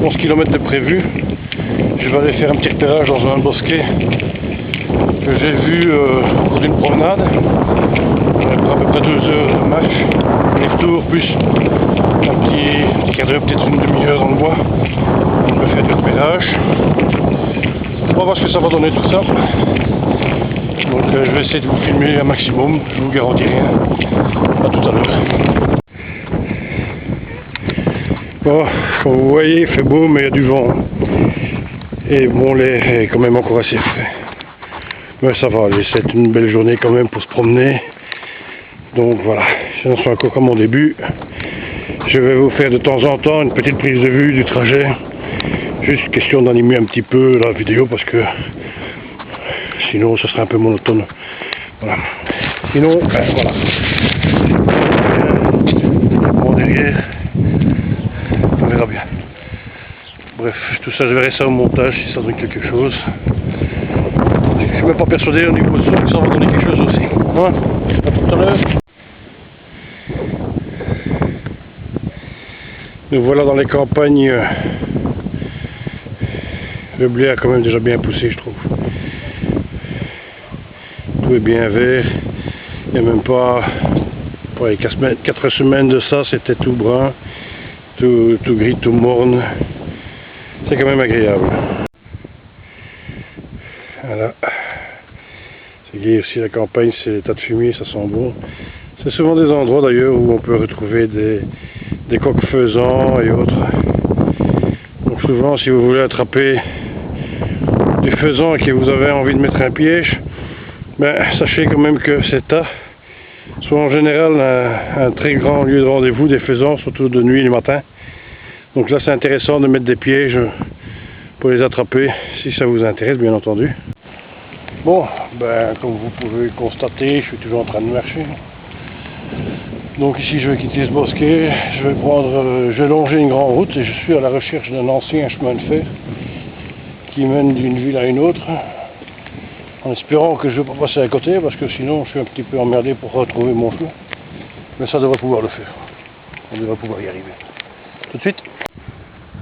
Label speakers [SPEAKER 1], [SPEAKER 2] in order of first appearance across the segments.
[SPEAKER 1] 11 km de prévu. Je vais aller faire un petit repérage dans un bosquet que j'ai vu au cours d'une promenade. Ça prend à peu près 2 heures de marche, les retours plus un petit quart d'heure, peut-être une demi-heure dans le bois. On va faire du repérage. On va voir ce que ça va donner tout ça. Donc je vais essayer de vous filmer un maximum, je vous garantis rien. À tout à l'heure. Bon, comme vous voyez, il fait beau, mais il y a du vent. Et bon, l'air est quand même encore assez frais. Mais ça va aller, c'est une belle journée quand même pour se promener. Donc voilà, j'en suis encore comme mon début. Je vais vous faire de temps en temps une petite prise de vue du trajet. Juste question d'animer un petit peu la vidéo parce que sinon ce serait un peu monotone. Voilà. Sinon, voilà. Bon derrière, on verra bien. Bref, tout ça je verrai ça au montage si ça donne quelque chose. Je suis même pas persuadé au niveau de ça que ça va donner quelque chose aussi. Hein? À tout à l'heure. Nous voilà dans les campagnes. Le blé a quand même déjà bien poussé, je trouve. Tout est bien vert. Il n'y a même pas... Pour les 4 semaines de ça, c'était tout brun, tout gris, tout morne. C'est quand même agréable. Voilà. C'est gai aussi la campagne, c'est des tas de fumier, ça sent bon. C'est souvent des endroits d'ailleurs où on peut retrouver des coqs faisans et autres. Donc souvent si vous voulez attraper du faisan et que vous avez envie de mettre un piège, ben, sachez quand même que ces tas sont en général un très grand lieu de rendez-vous des faisans, surtout de nuit et le matin. Donc là c'est intéressant de mettre des pièges pour les attraper, si ça vous intéresse bien entendu. Bon, ben, comme vous pouvez le constater, je suis toujours en train de marcher. Donc ici je vais quitter ce bosquet, je vais longer une grande route et je suis à la recherche d'un ancien chemin de fer qui mène d'une ville à une autre, en espérant que je ne vais pas passer à côté parce que sinon je suis un petit peu emmerdé pour retrouver mon chemin. Mais ça devrait pouvoir le faire, on devrait pouvoir y arriver. Tout de suite.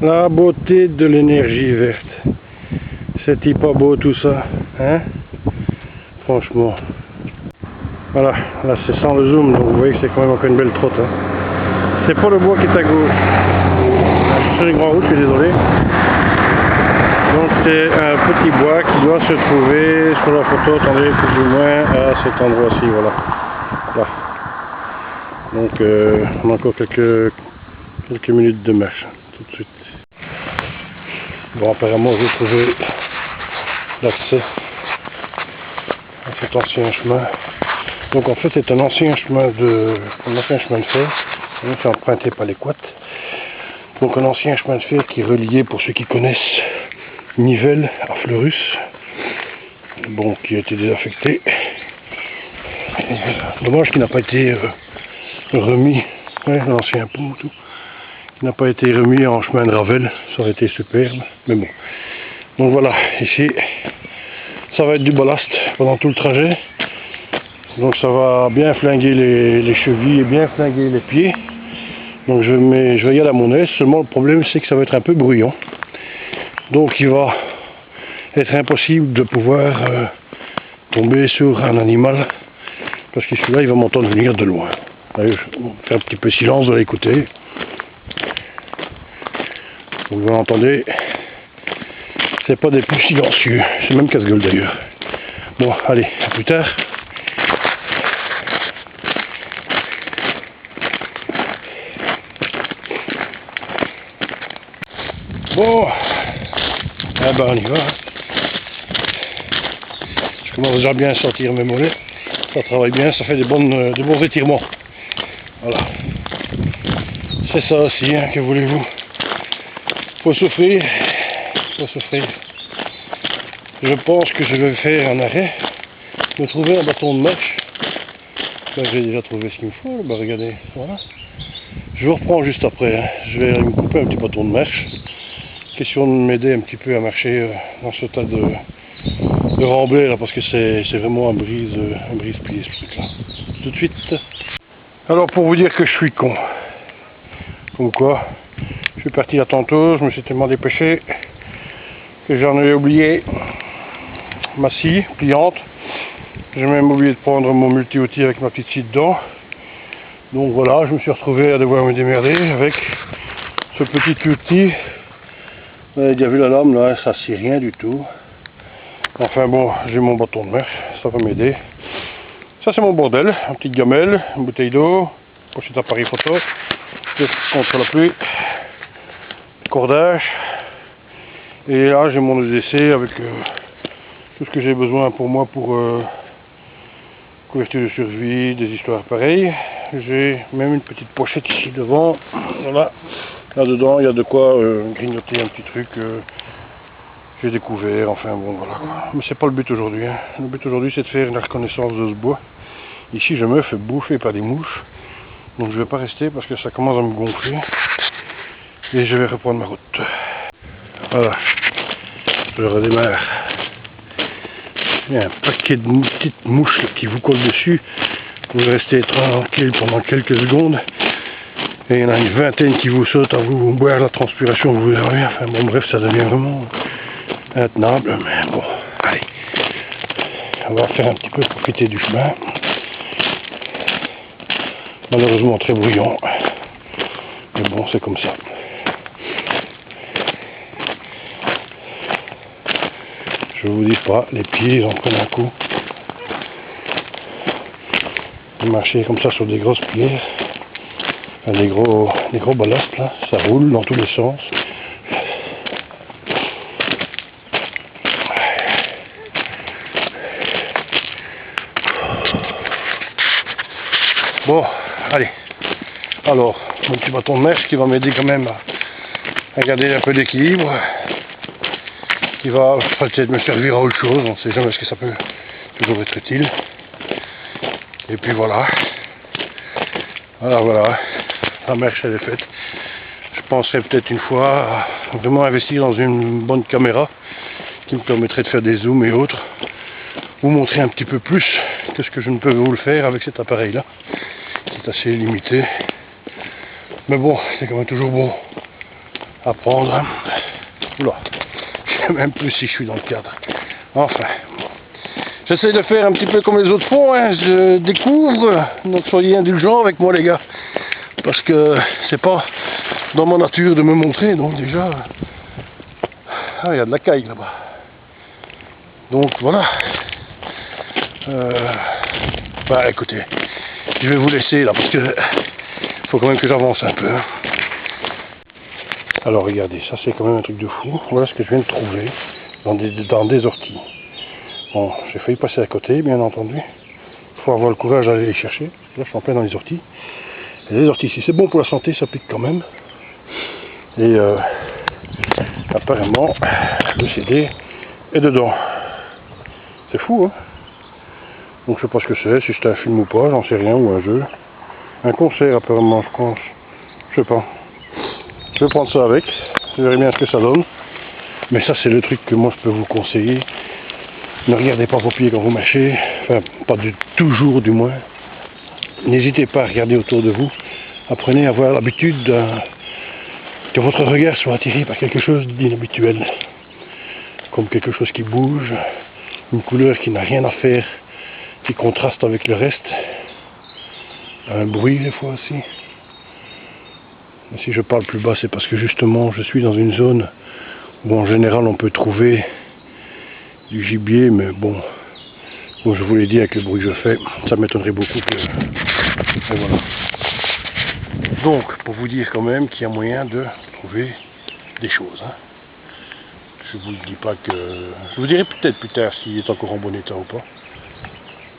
[SPEAKER 1] La beauté de l'énergie verte, c'est-il pas beau tout ça, hein? Franchement. Voilà, là c'est sans le zoom, donc vous voyez que c'est quand même encore une belle trotte. Hein. C'est pas le bois qui est à gauche. Je suis sur une grande route, je suis désolé. Donc c'est un petit bois qui doit se trouver sur la photo, attendez, plus ou moins à cet endroit-ci, voilà. Là. Donc on a encore quelques minutes de marche, tout de suite. Bon, apparemment je vais trouver l'accès à cet ancien chemin. Donc en fait c'est un ancien chemin de fer, c'est emprunté par les Quats. Donc un ancien chemin de fer qui est relié, pour ceux qui connaissent, Nivelles à Fleurus. Bon, qui a été désaffecté. Dommage qu'il n'a pas été remis, ouais, l'ancien pont, tout. Il n'a pas été remis en chemin de Ravel, ça aurait été superbe, mais bon. Donc voilà, ici, ça va être du ballast pendant tout le trajet. Donc ça va bien flinguer les chevilles et bien flinguer les pieds. Donc je vais y aller à mon aise, seulement le problème c'est que ça va être un peu bruyant. Donc il va être impossible de pouvoir tomber sur un animal, parce que celui-là il va m'entendre venir de loin. Allez, je vais faire un petit peu silence, vous allez écouter. Vous l'entendez, c'est pas des plus silencieux, c'est même casse-gueule d'ailleurs. Bon, allez, à plus tard. Bon, ah ben on y va. Je commence déjà bien à sentir mes mollets. Ça travaille bien, ça fait de bons étirements. Voilà. C'est ça aussi, hein, que voulez-vous. Faut souffrir. Faut souffrir. Je pense que je vais faire un arrêt. Me trouver un bâton de marche. Là j'ai déjà trouvé ce qu'il me faut. Bah regardez, voilà. Je vous reprends juste après. Hein. Je vais me couper un petit bâton de marche. Question de m'aider un petit peu à marcher dans ce tas de remblai là, parce que c'est vraiment un brise-pied ce truc là. Tout de suite. Alors pour vous dire que je suis con, Comme quoi, je suis parti là tantôt, je me suis tellement dépêché que j'en ai oublié ma scie pliante. J'ai même oublié de prendre mon multi-outil avec ma petite scie dedans. Donc voilà, je me suis retrouvé à devoir me démerder avec ce petit outil. Vous avez déjà vu la lame là, ça scie rien du tout. Enfin bon, j'ai mon bâton de mèche, ça va m'aider. Ça c'est mon bordel, une petite gamelle, une bouteille d'eau, pochette appareil photo, contre la pluie, cordage. Et là j'ai mon EDC avec tout ce que j'ai besoin pour moi pour couverture de survie, des histoires pareilles. J'ai même une petite pochette ici devant. Voilà. Là-dedans, il y a de quoi grignoter un petit truc. J'ai découvert. Enfin bon, voilà. Mais c'est pas le but aujourd'hui. Hein. Le but aujourd'hui, c'est de faire la reconnaissance de ce bois. Ici, je me fais bouffer par des mouches. Donc je vais pas rester parce que ça commence à me gonfler. Et je vais reprendre ma route. Voilà. Je redémarre. Il y a un paquet de petites mouches qui vous collent dessus. Vous restez tranquille pendant quelques secondes. Et il y en a une vingtaine qui vous sautent à vous boire la transpiration que vous avez. Enfin bon, bref, ça devient vraiment intenable. Mais bon, allez. On va faire un petit peu profiter du chemin. Malheureusement très bruyant. Mais bon, c'est comme ça. Je vous dis pas, les pieds ils en prennent un coup. Marcher comme ça sur des grosses pierres, enfin, des gros ballasts là, ça roule dans tous les sens. Bon, allez. Alors, mon petit bâton de mèche qui va m'aider quand même à garder un peu d'équilibre, qui va peut-être me servir à autre chose, on ne sait jamais ce que ça peut toujours être utile. Et puis voilà. Voilà. La mèche elle est faite. Je penserais peut-être une fois à vraiment investir dans une bonne caméra qui me permettrait de faire des zooms et autres. Vous montrer un petit peu plus que ce que je ne peux vous le faire avec cet appareil là. Qui est assez limité. Mais bon, c'est quand même toujours bon à prendre. Oula. Je sais même plus si je suis dans le cadre. Enfin. J'essaie de faire un petit peu comme les autres font, hein. Je découvre, donc soyez indulgents avec moi les gars, parce que c'est pas dans ma nature de me montrer, donc déjà, ah il y a de la caille là-bas, donc voilà, bah écoutez, je vais vous laisser là, parce que faut quand même que j'avance un peu, hein. Alors regardez, ça c'est quand même un truc de fou, voilà ce que je viens de trouver dans des orties. Bon, j'ai failli passer à côté, bien entendu. Il faut avoir le courage d'aller les chercher. Là, je suis en plein dans les orties. Et les orties, si c'est bon pour la santé, ça pique quand même. Et apparemment, le CD est dedans. C'est fou, hein. Donc, je sais pas ce que c'est, si c'est un film ou pas, j'en sais rien, ou un jeu. Un concert, apparemment, je pense. Je sais pas. Je vais prendre ça avec. Je verrai bien ce que ça donne. Mais ça, c'est le truc que moi, je peux vous conseiller. Ne regardez pas vos pieds quand vous marchez, enfin pas toujours du moins. N'hésitez pas à regarder autour de vous. Apprenez à avoir l'habitude que votre regard soit attiré par quelque chose d'inhabituel. Comme quelque chose qui bouge, une couleur qui n'a rien à faire, qui contraste avec le reste. Un bruit des fois aussi. Et si je parle plus bas, c'est parce que justement je suis dans une zone où en général on peut trouver du gibier, mais bon, comme je vous l'ai dit avec le bruit que je fais, ça m'étonnerait beaucoup que... Et voilà. Donc, pour vous dire quand même qu'il y a moyen de trouver des choses. Hein. Je vous dis pas que... Je vous dirai peut-être plus tard s'il est encore en bon état ou pas.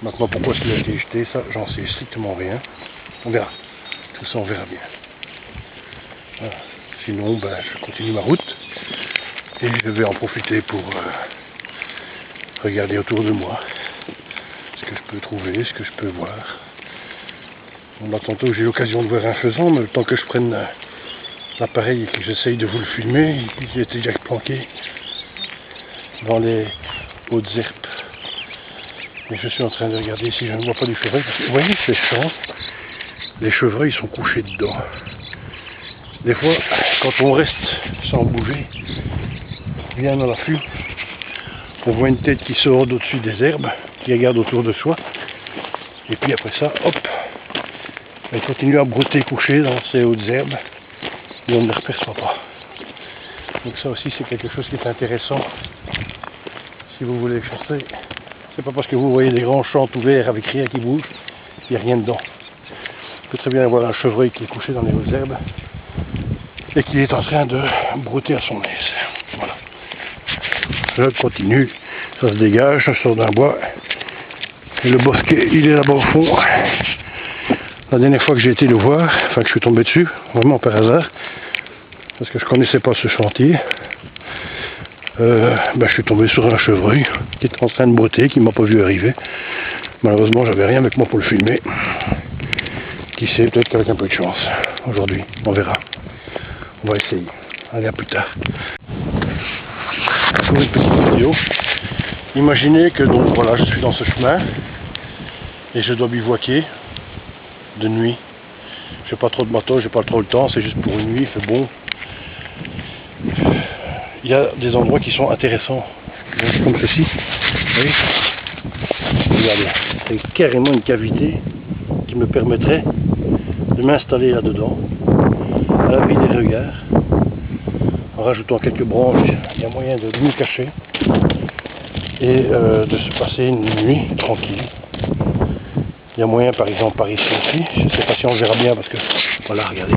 [SPEAKER 1] Maintenant, pourquoi il a été jeté, ça, j'en sais strictement rien. On verra. Tout ça, on verra bien. Voilà. Sinon, ben, je continue ma route. Et je vais en profiter pour... regarder autour de moi ce que je peux trouver, ce que je peux voir. Bon, là, tantôt j'ai eu l'occasion de voir un faisan, mais le temps que je prenne l'appareil et que j'essaye de vous le filmer, il était déjà planqué dans les hautes herbes. Et je suis en train de regarder si je ne vois pas du chevreuil. Parce que, vous voyez ces champs, les chevreuils sont couchés dedans. Des fois, quand on reste sans bouger, bien dans l'affût, on voit une tête qui sort d'au-dessus des herbes, qui regarde autour de soi, et puis après ça, hop, elle continue à brouter coucher dans ces hautes herbes, et on ne les reperçoit pas. Donc ça aussi c'est quelque chose qui est intéressant, si vous voulez chasser. C'est pas parce que vous voyez des grands champs ouverts avec rien qui bouge, il n'y a rien dedans. Il peut très bien avoir un chevreuil qui est couché dans les hautes herbes, et qui est en train de brouter à son aise. Voilà. Je continue, ça se dégage, je sors d'un bois, et le bosquet il est là-bas au fond. La dernière fois que j'ai été le voir, enfin que je suis tombé dessus, vraiment par hasard, parce que je connaissais pas ce chantier, je suis tombé sur un chevreuil qui était en train de brouter, qui m'a pas vu arriver. Malheureusement j'avais rien avec moi pour le filmer. Qui sait, peut-être qu'avec un peu de chance, aujourd'hui, on verra. On va essayer. Allez, à plus tard. Pour une petite vidéo. Imaginez que donc voilà, je suis dans ce chemin et je dois bivouaquer de nuit. J'ai pas trop de matos, j'ai pas trop le temps, c'est juste pour une nuit, il fait bon. Il y a des endroits qui sont intéressants, comme ceci. Vous voyez ? Regardez, c'est carrément une cavité qui me permettrait de m'installer là-dedans, à l'abri des regards. En rajoutant quelques branches, il y a moyen de nous cacher et de se passer une nuit tranquille. Il y a moyen par exemple par ici aussi, je ne sais pas si on verra bien parce que, voilà, regardez,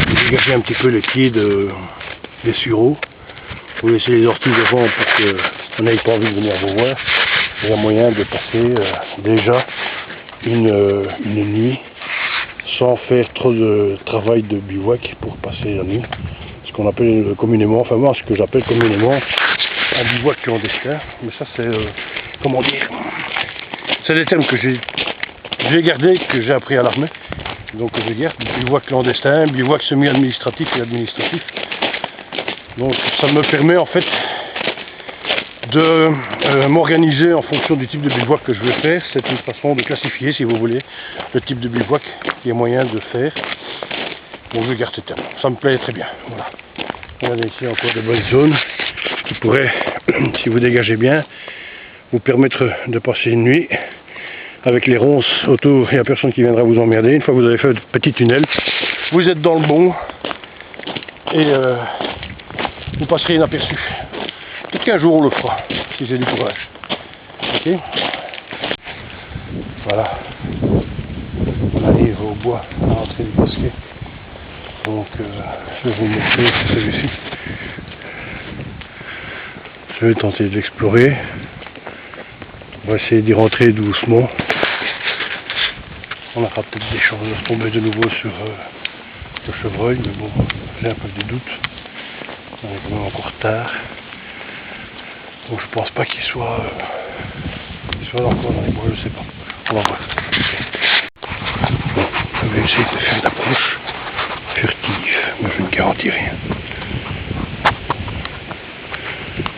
[SPEAKER 1] j'ai dégagé un petit peu les pieds des sureaux pour laisser les orties devant pour qu'on n'ait pas envie de venir vous voir. Il y a moyen de passer déjà une nuit sans faire trop de travail de bivouac pour passer la nuit. Ce qu'on appelle communément, enfin moi ce que j'appelle communément un bivouac clandestin. Mais ça c'est, comment dire, c'est des termes que j'ai gardés, que j'ai appris à l'armée. Donc je garde bivouac clandestin, bivouac semi-administratif et administratif. Donc ça me permet en fait de m'organiser en fonction du type de bivouac que je veux faire. C'est une façon de classifier, si vous voulez, le type de bivouac qui est moyen de faire. Donc je garde ce terme. Ça me plaît très bien. Voilà. Regardez ici encore de bonnes zones qui pourraient, si vous dégagez bien, vous permettre de passer une nuit avec les ronces autour. Il n'y a personne qui viendra vous emmerder. Une fois que vous avez fait un petit tunnel, vous êtes dans le bon et vous passerez inaperçu. Peut-être qu'un jour on le fera, si j'ai du courage. Ok. Voilà. On arrive au bois à l'entrée du bosquet. Donc je vais vous montrer celui-ci. Je vais tenter de l'explorer. On va essayer d'y rentrer doucement. On aura peut-être des chances de retomber de nouveau sur le chevreuil, mais bon, j'ai un peu de doute. On est quand même encore tard. Donc je pense pas qu'il soit encore dans les bois, je sais pas. On va voir. Bon, je vais essayer de faire une approche furtive, mais je ne garantis rien.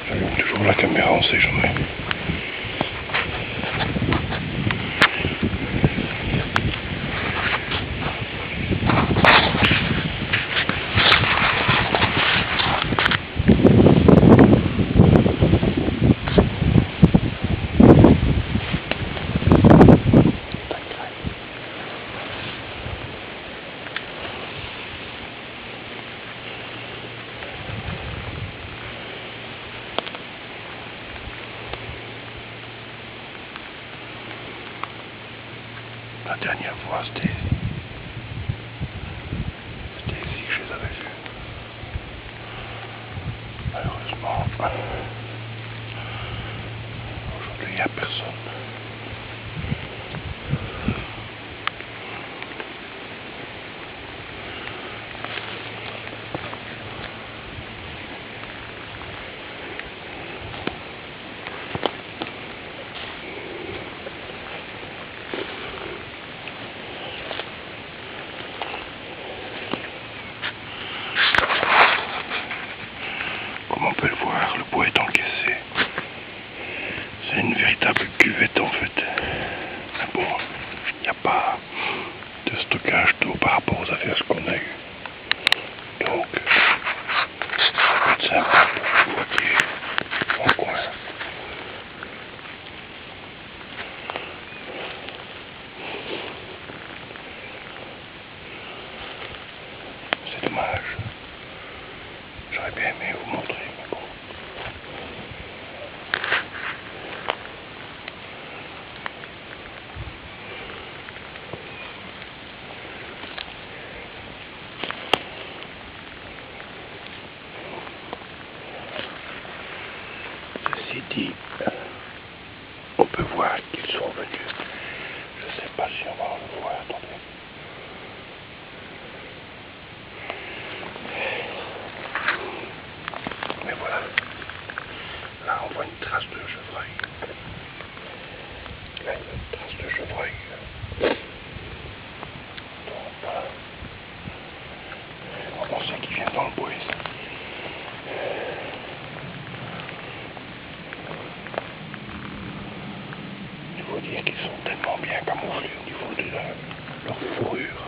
[SPEAKER 1] J'allume toujours la caméra, on sait jamais. La dernière fois, c'était ici que je les avais vus. Malheureusement, aujourd'hui il n'y a personne. Comme on peut le voir, le bois est encaissé. C'est une véritable cuvette en fait. Mais bon, il n'y a pas de stockage d'eau par rapport aux affaires qu'on a eues. J'aurais bien aimé vous montrer, mais bon. Ceci dit, on peut voir qu'ils sont venus. Je ne sais pas si on va le voir, attendez. Mais voilà. Là, on voit une trace de chevreuil. Là, il y a une trace de chevreuil. Donc, voilà. On sait qu'ils viennent dans le bois. Il faut dire qu'ils sont tellement bien camouflés au niveau de leur fourrure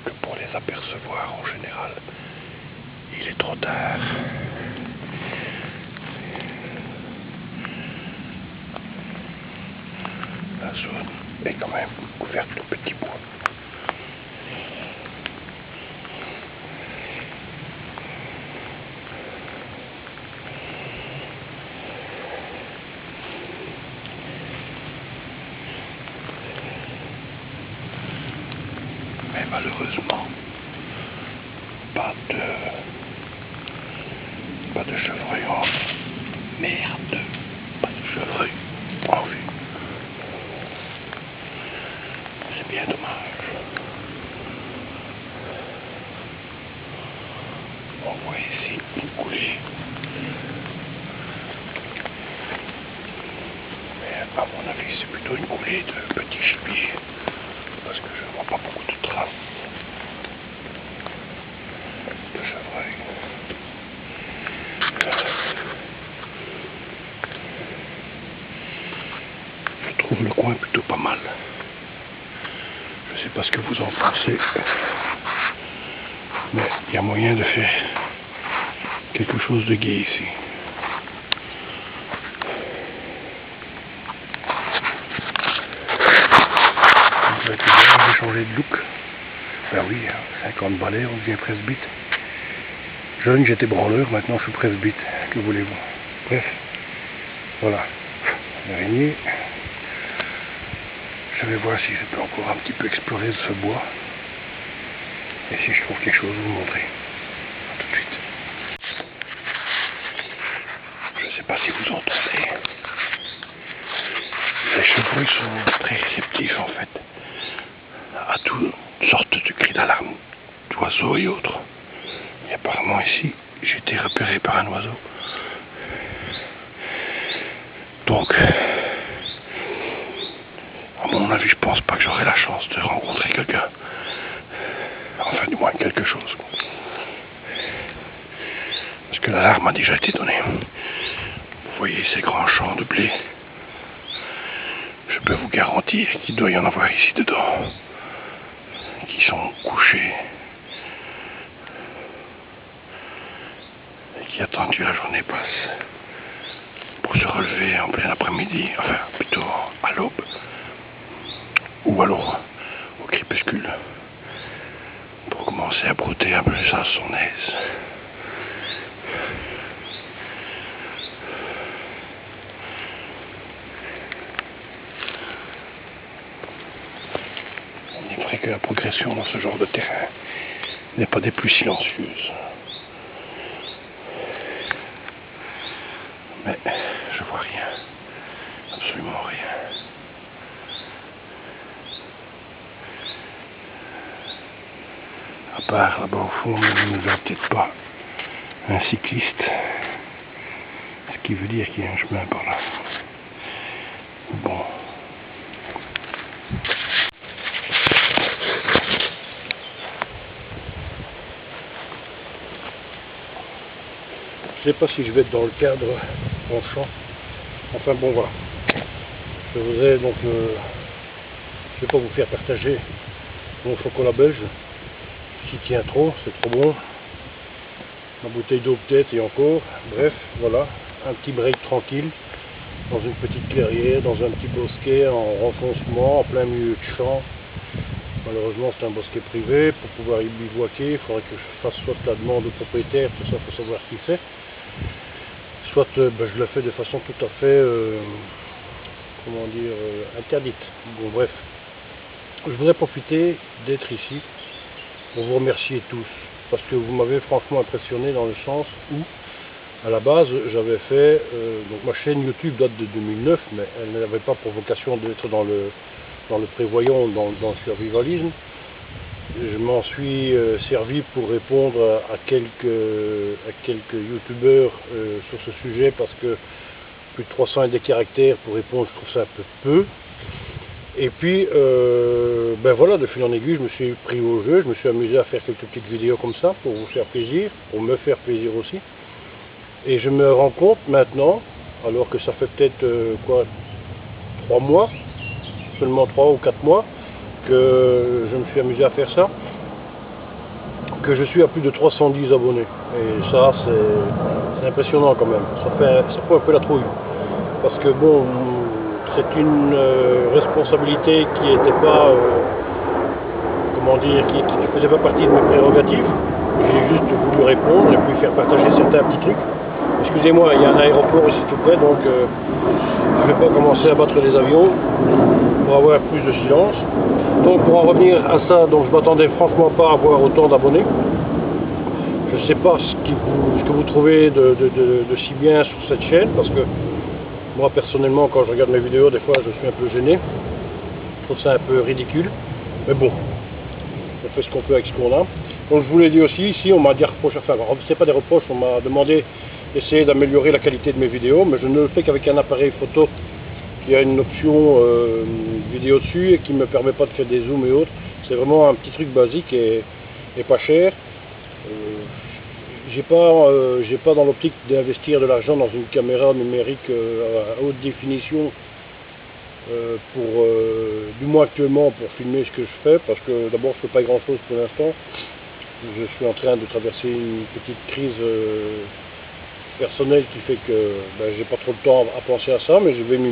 [SPEAKER 1] que pour les apercevoir en général, il est trop tard. La zone est quand même couverte de petits bois. Mais malheureusement, pas de chevreuil en vue. Merde, pas de chevreuil en vue. C'est bien dommage. On voit ici une coulée. Mais à mon avis, c'est plutôt une coulée de petits gibiers. Parce que je ne vois pas beaucoup de traces de chevreuil. Je trouve le coin plutôt pas mal. Je ne sais pas ce que vous en pensez, mais il y a moyen de faire quelque chose de gai ici. J'ai changé de look. Ben oui, 50 balais, on devient presbyte. Jeune, j'étais branleur, maintenant je suis presbyte. Que voulez-vous? Bref, voilà. L'araignée. Je vais voir si je peux encore un petit peu explorer ce bois. Et si je trouve quelque chose, vous montrer. A tout de suite. Je ne sais pas si vous entendez. Les chevreuils sont très réceptifs en fait à toutes sortes de cris d'alarme d'oiseaux et autres. Et apparemment ici, j'ai été repéré par un oiseau. Donc, à mon avis, je pense pas que j'aurai la chance de rencontrer quelqu'un. Enfin, du moins quelque chose. Parce que l'alarme a déjà été donnée. Vous voyez ces grands champs de blé. Je peux vous garantir qu'il doit y en avoir ici dedans. Qui sont couchés. Et qui attendent que la journée passe. Pour se relever en plein après-midi. Enfin, plutôt à l'aube. Ou alors au crépuscule. Pour commencer à brouter un peu ça à son aise. Il est vrai que la progression dans ce genre de terrain n'est pas des plus silencieuses. Mais je vois rien. Absolument rien. À part là-bas au fond, il ne verra peut-être pas un cycliste. Ce qui veut dire qu'il y a un chemin par là. Bon. Je ne sais pas si je vais être dans le cadre en champ. Enfin bon voilà. Je voudrais donc je vais pas vous faire partager mon chocolat belge qui tient trop, c'est trop bon. Ma bouteille d'eau peut-être et encore. Bref, voilà, un petit break tranquille dans une petite clairière, dans un petit bosquet en renfoncement, en plein milieu de champ. Malheureusement, c'est un bosquet privé. Pour pouvoir y bivouaquer, il faudrait que je fasse soit la demande au propriétaire, tout ça, il faut savoir ce qu'il fait. Soit je le fais de façon tout à fait, comment dire, interdite. Bon, bref. Je voudrais profiter d'être ici pour vous remercier tous. Parce que vous m'avez franchement impressionné dans le sens où, à la base, j'avais fait, donc ma chaîne YouTube date de 2009, mais elle n'avait pas pour vocation d'être dans le prévoyant, dans le survivalisme. Je m'en suis servi pour répondre à quelques youtubeurs sur ce sujet, parce que plus de 300 et des caractères pour répondre, je trouve ça un peu. Et puis, ben voilà, de fil en aiguille, je me suis pris au jeu, je me suis amusé à faire quelques petites vidéos comme ça, pour vous faire plaisir, pour me faire plaisir aussi. Et je me rends compte maintenant, alors que ça fait peut-être 3 mois, seulement 3 ou 4 mois, que je me suis amusé à faire ça, que je suis à plus de 310 abonnés. Et ça, c'est impressionnant quand même. Ça fait un peu la trouille. Parce que bon, c'est une responsabilité qui n'était pas, comment dire, qui ne faisait pas partie de mes prérogatives. J'ai juste voulu répondre et puis faire partager certains petits trucs. Excusez-moi, il y a un aéroport ici tout près, donc je ne vais pas commencer à battre les avions pour avoir plus de silence. Donc pour en revenir à ça, donc je ne m'attendais franchement pas à avoir autant d'abonnés. Je ne sais pas ce que vous trouvez de si bien sur cette chaîne, parce que moi personnellement, quand je regarde mes vidéos, des fois je suis un peu gêné. Je trouve ça un peu ridicule. Mais bon, on fait ce qu'on peut avec ce qu'on a. Donc je vous l'ai dit aussi, ici on m'a dit reproche, enfin c'est pas des reproches, on m'a demandé d'essayer d'améliorer la qualité de mes vidéos, mais je ne le fais qu'avec un appareil photo qui a une option vidéo dessus et qui ne me permet pas de faire des zooms et autres. C'est vraiment un petit truc basique et pas cher. J'ai pas dans l'optique d'investir de l'argent dans une caméra numérique à haute définition du moins actuellement pour filmer ce que je fais, parce que d'abord je fais pas grand chose pour l'instant. Je suis en train de traverser une petite crise personnelle qui fait que j'ai pas trop le temps à penser à ça, mais je vais m'y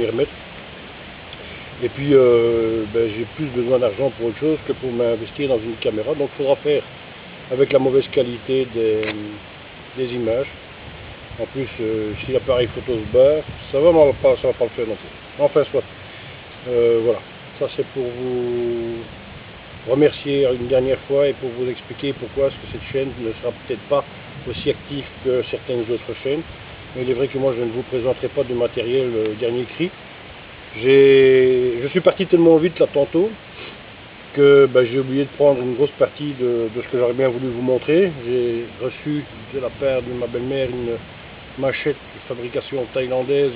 [SPEAKER 1] remettre. Et puis j'ai plus besoin d'argent pour autre chose que pour m'investir dans une caméra, donc il faudra faire avec la mauvaise qualité des images. En plus, si l'appareil photo se barre, ça va pas le faire non plus. Enfin, soit. Voilà. Ça, c'est pour vous remercier une dernière fois et pour vous expliquer pourquoi est-ce que cette chaîne ne sera peut-être pas aussi active que certaines autres chaînes. Mais il est vrai que moi, je ne vous présenterai pas de matériel dernier cri. Je suis parti tellement vite là tantôt que j'ai oublié de prendre une grosse partie de ce que j'aurais bien voulu vous montrer. J'ai reçu de la part de ma belle-mère une machette de fabrication thaïlandaise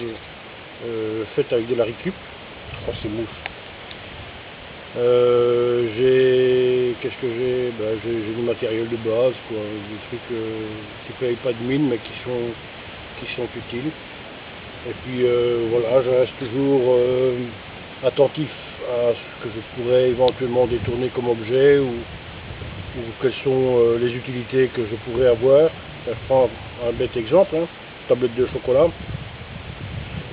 [SPEAKER 1] faite avec de la récup. Oh, c'est mouche. Qu'est-ce que j'ai? J'ai du matériel de base, quoi, des trucs qui ne payent pas de mine mais qui sont utiles. Et puis voilà, je reste toujours attentif à ce que je pourrais éventuellement détourner comme objet ou quelles sont les utilités que je pourrais avoir. Je prends un bête exemple, hein, tablette de chocolat.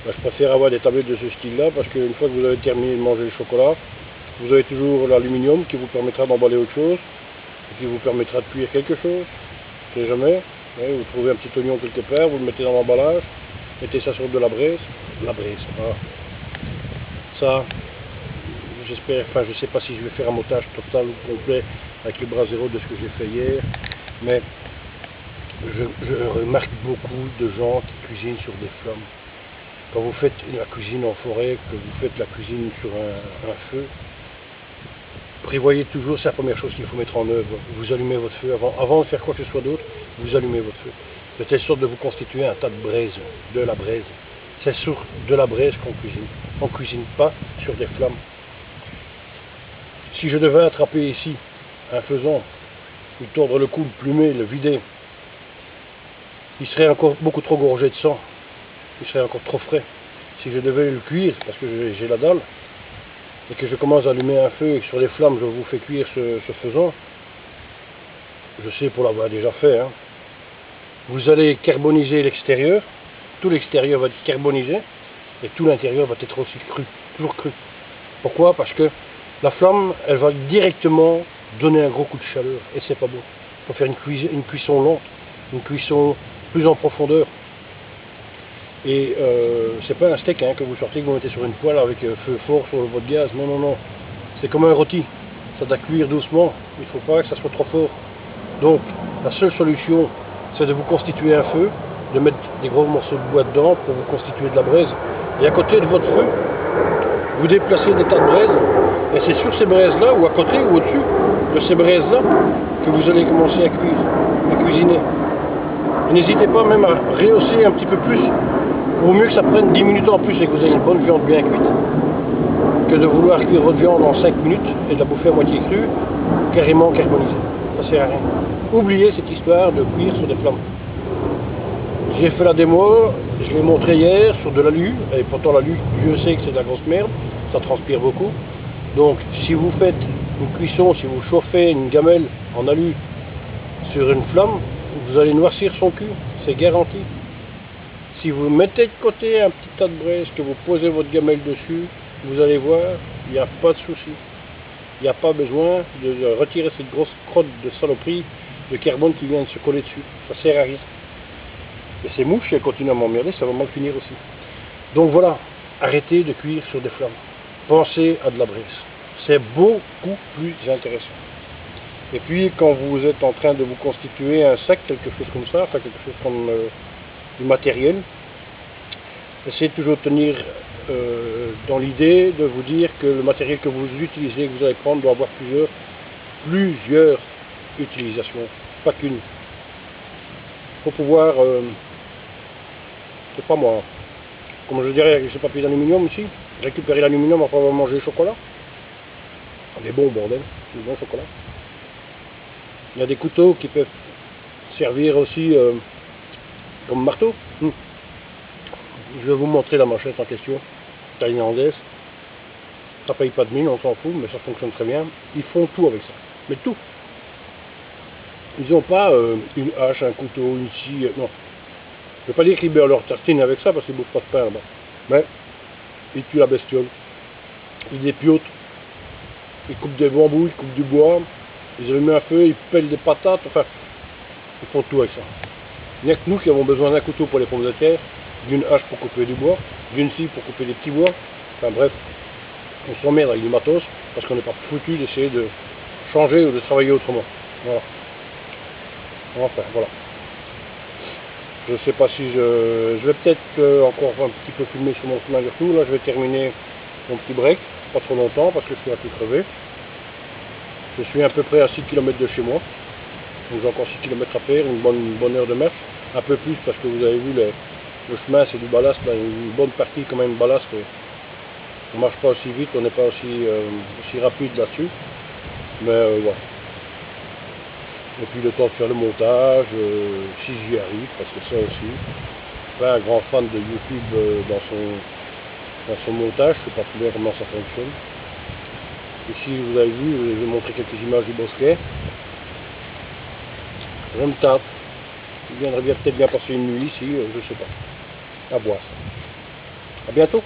[SPEAKER 1] Je préfère avoir des tablettes de ce style-là parce qu'une fois que vous avez terminé de manger le chocolat, vous avez toujours l'aluminium qui vous permettra d'emballer autre chose et qui vous permettra de cuire quelque chose. Je ne sais jamais. Vous trouvez un petit oignon quelque part, vous le mettez dans l'emballage, mettez ça sur de la braise. La braise, voilà. Ça, j'espère, enfin je ne sais pas si je vais faire un montage total ou complet avec le bras zéro de ce que j'ai fait hier, mais je remarque beaucoup de gens qui cuisinent sur des flammes. Quand vous faites la cuisine en forêt, que vous faites la cuisine sur un feu, prévoyez toujours, c'est la première chose qu'il faut mettre en œuvre. Vous allumez votre feu avant de faire quoi que ce soit d'autre, vous allumez votre feu. De telle sorte de vous constituer un tas de braise, de la braise. C'est sur de la braise qu'on cuisine. On ne cuisine pas sur des flammes. Si je devais attraper ici un faisan, lui tordre le cou, le plumer, le vider, il serait encore beaucoup trop gorgé de sang. Il serait encore trop frais. Si je devais le cuire, parce que j'ai la dalle, et que je commence à allumer un feu et que sur les flammes je vous fais cuire ce faisan, je sais pour l'avoir déjà fait, hein, vous allez carboniser l'extérieur, tout l'extérieur va être carbonisé, et tout l'intérieur va être aussi cru, toujours cru. Pourquoi? Parce que la flamme, elle va directement donner un gros coup de chaleur, et c'est pas bon. Il faut faire une cuisson lente, une cuisson plus en profondeur. Et c'est pas un steak hein, que vous sortez, que vous mettez sur une poêle avec feu fort sur votre gaz, non, non, non. C'est comme un rôti, ça doit cuire doucement, il ne faut pas que ça soit trop fort. Donc, la seule solution, c'est de vous constituer un feu, de mettre des gros morceaux de bois dedans pour vous constituer de la braise. Et à côté de votre feu, vous déplacez des tas de braises, et c'est sur ces braises-là, ou à côté, ou au-dessus de ces braises-là, que vous allez commencer à cuire, à cuisiner. Et n'hésitez pas même à rehausser un petit peu plus. Vaut mieux que ça prenne 10 minutes en plus et que vous ayez une bonne viande bien cuite, que de vouloir cuire votre viande en 5 minutes et de la bouffer à moitié crue, carrément carbonisée. Ça sert à rien. Oubliez cette histoire de cuire sur des flammes. J'ai fait la démo, je l'ai montré hier sur de l'alu, et pourtant l'alu, je sais que c'est de la grosse merde, ça transpire beaucoup. Donc si vous faites une cuisson, si vous chauffez une gamelle en alu sur une flamme, vous allez noircir son cul, c'est garanti. Si vous mettez de côté un petit tas de braise, que vous posez votre gamelle dessus, vous allez voir, il n'y a pas de souci. Il n'y a pas besoin de retirer cette grosse crotte de saloperie de carbone qui vient de se coller dessus. Ça sert à rien. Et ces mouches, si elles continuent à m'emmerder, ça va mal finir aussi. Donc voilà, arrêtez de cuire sur des flammes. Pensez à de la braise. C'est beaucoup plus intéressant. Et puis, quand vous êtes en train de vous constituer un sac, quelque chose comme ça, enfin quelque chose comme du matériel, essayez toujours de tenir dans l'idée de vous dire que le matériel que vous utilisez, que vous allez prendre, doit avoir plusieurs utilisations, pas qu'une. Il faut pouvoir, c'est pas moi, comme je dirais avec ce papier d'aluminium ici, récupérer l'aluminium après avoir mangé le chocolat. On est bon bordel, du bon chocolat. Il y a des couteaux qui peuvent servir aussi comme marteau. Je vais vous montrer la machette en question, thaïlandaise. Ça paye pas de mine, on s'en fout, mais ça fonctionne très bien. Ils font tout avec ça, mais tout. Ils n'ont pas une hache, un couteau, une scie, non. Je ne veux pas dire qu'ils beurrent leur tartine avec ça, parce qu'ils ne bouffent pas de pain là-bas. Mais ils tuent la bestiole. Ils dépiotent. Ils coupent des bambous, ils coupent du bois. Ils allument un feu, ils pèlent des patates, enfin, ils font tout avec ça. Il n'y a que nous qui avons besoin d'un couteau pour les pommes de terre, d'une hache pour couper du bois, d'une scie pour couper des petits bois. Enfin bref, on s'emmerde avec du matos, parce qu'on n'est pas foutu d'essayer de changer ou de travailler autrement. Voilà. Enfin, voilà. Je ne sais pas si je vais peut-être encore un petit peu filmer sur mon chemin de retour. Là, je vais terminer mon petit break, pas trop longtemps, parce que je suis un peu crevé. Je suis à peu près à 6 km de chez moi. Donc j'ai encore 6 km à faire, une bonne heure de marche. Un peu plus parce que vous avez vu le chemin, c'est du ballast, là, une bonne partie quand même ballast. On ne marche pas aussi vite, on n'est pas aussi rapide là-dessus. Mais voilà. Et puis le temps de faire le montage, si j'y arrive, parce que ça aussi. Je suis pas un grand fan de YouTube dans son montage, je ne sais pas bien comment ça fonctionne. Ici, vous avez vu, je vais montrer quelques images du bosquet. Je me tape. Il viendrait peut-être bien passer une nuit ici, je ne sais pas. À voir. À bientôt.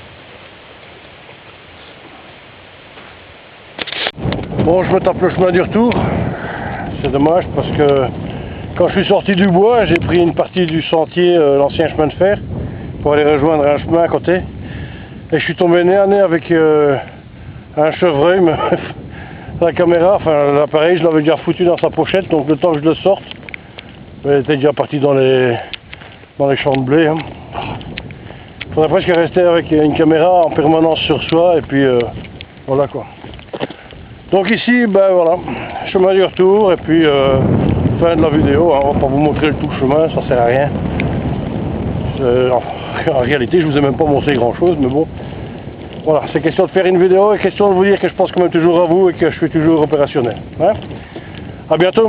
[SPEAKER 1] Bon, je me tape le chemin du retour. C'est dommage parce que quand je suis sorti du bois, j'ai pris une partie du sentier, l'ancien chemin de fer, pour aller rejoindre un chemin à côté. Et je suis tombé nez à nez avec un chevreuil. La caméra, enfin l'appareil, je l'avais déjà foutu dans sa pochette, donc le temps que je le sorte, elle était déjà partie dans les champs de blé. Hein. Il faudrait presque rester avec une caméra en permanence sur soi, et puis voilà quoi. Donc ici, ben voilà, chemin du retour, et puis fin de la vidéo. Hein, on va pas vous montrer le tout chemin, ça sert à rien. En réalité, je vous ai même pas montré grand chose, mais bon. Voilà, c'est question de faire une vidéo et question de vous dire que je pense quand même toujours à vous et que je suis toujours opérationnel. Hein. À bientôt.